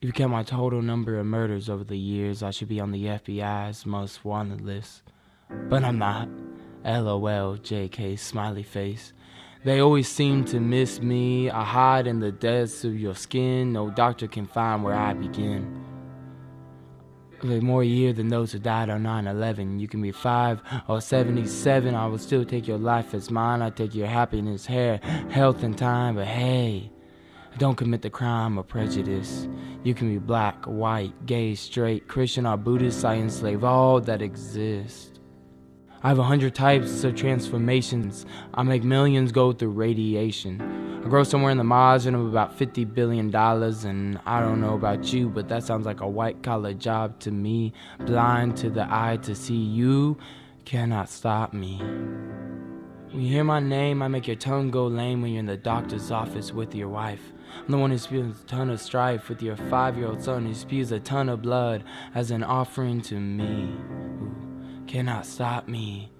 If you count my total number of murders over the years, I should be on the FBI's most wanted list. But I'm not. LOL, JK, smiley face. They always seem to miss me. I hide in the depths of your skin. No doctor can find where I begin. With more years than those who died on 9/11. You can be 5 or 77. I will still take your life as mine. I take your happiness, hair, health, and time. But hey, don't commit the crime of prejudice. You can be black, white, gay, straight, Christian, or Buddhist. I enslave all that exists. I have 100 types of transformations. I make millions go through radiation. I grow somewhere in the margin of about $50 billion, and I don't know about you, but that sounds like a white-collar job to me. Blind to the eye to see, you cannot stop me. When you hear my name, I make your tongue go lame when you're in the doctor's office with your wife. I'm the one who spews a ton of strife with your 5-year-old son who spews a ton of blood as an offering to me. Who cannot stop me.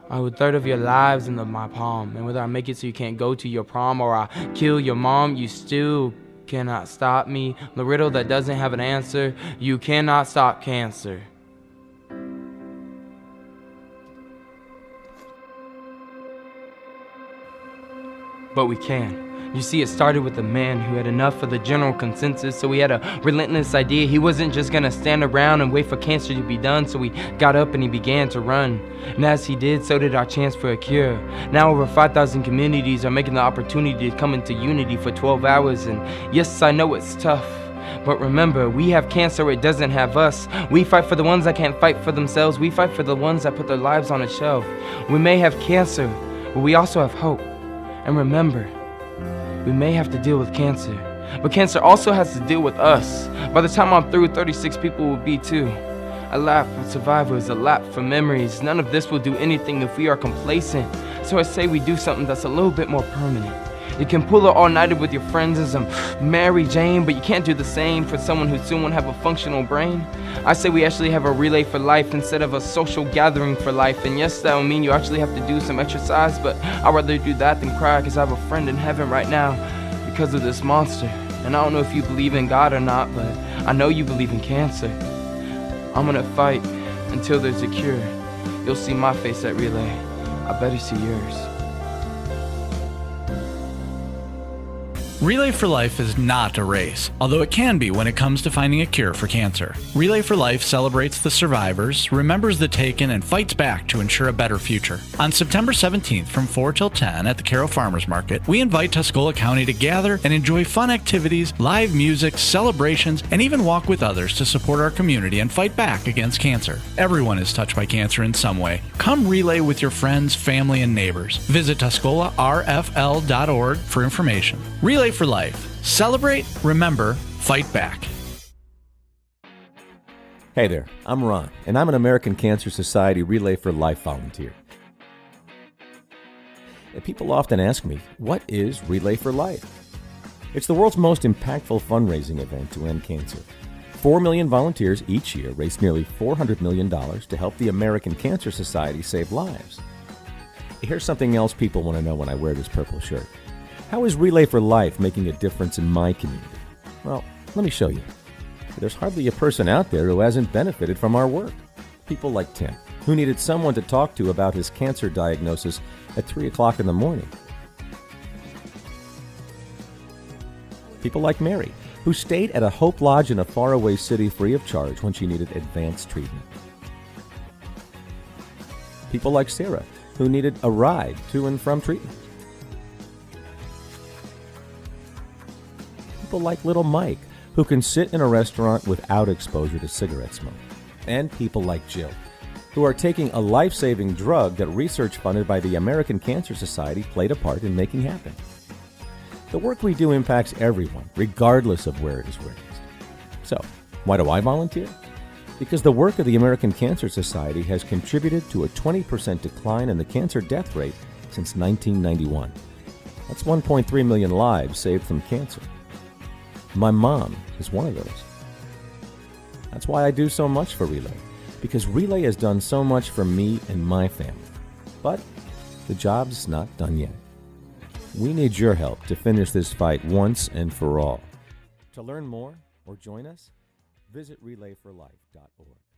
I would third of your lives into my palm, and whether I make it so you can't go to your prom or I kill your mom, you still cannot stop me. The riddle that doesn't have an answer, you cannot stop cancer. But we can. You see, it started with a man who had enough of the general consensus, so he had a relentless idea. He wasn't just gonna stand around and wait for cancer to be done, so he got up and he began to run. And as he did, so did our chance for a cure. Now over 5,000 communities are making the opportunity to come into unity for 12 hours, and yes, I know it's tough. But remember, we have cancer, it doesn't have us. We fight for the ones that can't fight for themselves. We fight for the ones that put their lives on a shelf. We may have cancer, but we also have hope. And remember, we may have to deal with cancer, but cancer also has to deal with us. By the time I'm through, 36 people will be too. A lap for survivors, a lap for memories. None of this will do anything if we are complacent. So I say we do something that's a little bit more permanent. You can pull an all-nighter with your friends as Mary Jane, but you can't do the same for someone who soon won't have a functional brain. I say we actually have a relay for life instead of a social gathering for life. And yes, that will mean you actually have to do some exercise, but I'd rather do that than cry, because I have a friend in heaven right now because of this monster. And I don't know if you believe in God or not, but I know you believe in cancer. I'm gonna fight until there's a cure. You'll see my face at relay. I better see yours. Relay for Life is not a race, although it can be when it comes to finding a cure for cancer. Relay for Life celebrates the survivors, remembers the taken, and fights back to ensure a better future. On September 17th from 4 till 10 at the Carroll Farmers Market, we invite Tuscola County to gather and enjoy fun activities, live music, celebrations, and even walk with others to support our community and fight back against cancer. Everyone is touched by cancer in some way. Come relay with your friends, family, and neighbors. Visit TuscolaRFL.org for information. Relay for Life. Celebrate, remember, fight back. Hey there, I'm Ron, and I'm an American Cancer Society Relay for Life volunteer. And people often ask me, what is Relay for Life? It's the world's most impactful fundraising event to end cancer. 4 million volunteers each year raise nearly $400 million to help the American Cancer Society save lives. Here's something else people want to know when I wear this purple shirt. How is Relay for Life making a difference in my community? Well, let me show you. There's hardly a person out there who hasn't benefited from our work. People like Tim, who needed someone to talk to about his cancer diagnosis at 3 o'clock in the morning. People like Mary, who stayed at a Hope Lodge in a faraway city free of charge when she needed advanced treatment. People like Sarah, who needed a ride to and from treatment. People like little Mike, who can sit in a restaurant without exposure to cigarette smoke. And people like Jill, who are taking a life-saving drug that research funded by the American Cancer Society played a part in making happen. The work we do impacts everyone, regardless of where it is raised. So, why do I volunteer? Because the work of the American Cancer Society has contributed to a 20% decline in the cancer death rate since 1991. That's 1.3 million lives saved from cancer. My mom is one of those. That's why I do so much for Relay, because Relay has done so much for me and my family. But the job's not done yet. We need your help to finish this fight once and for all. To learn more, or join us? Visit relayforlife.org.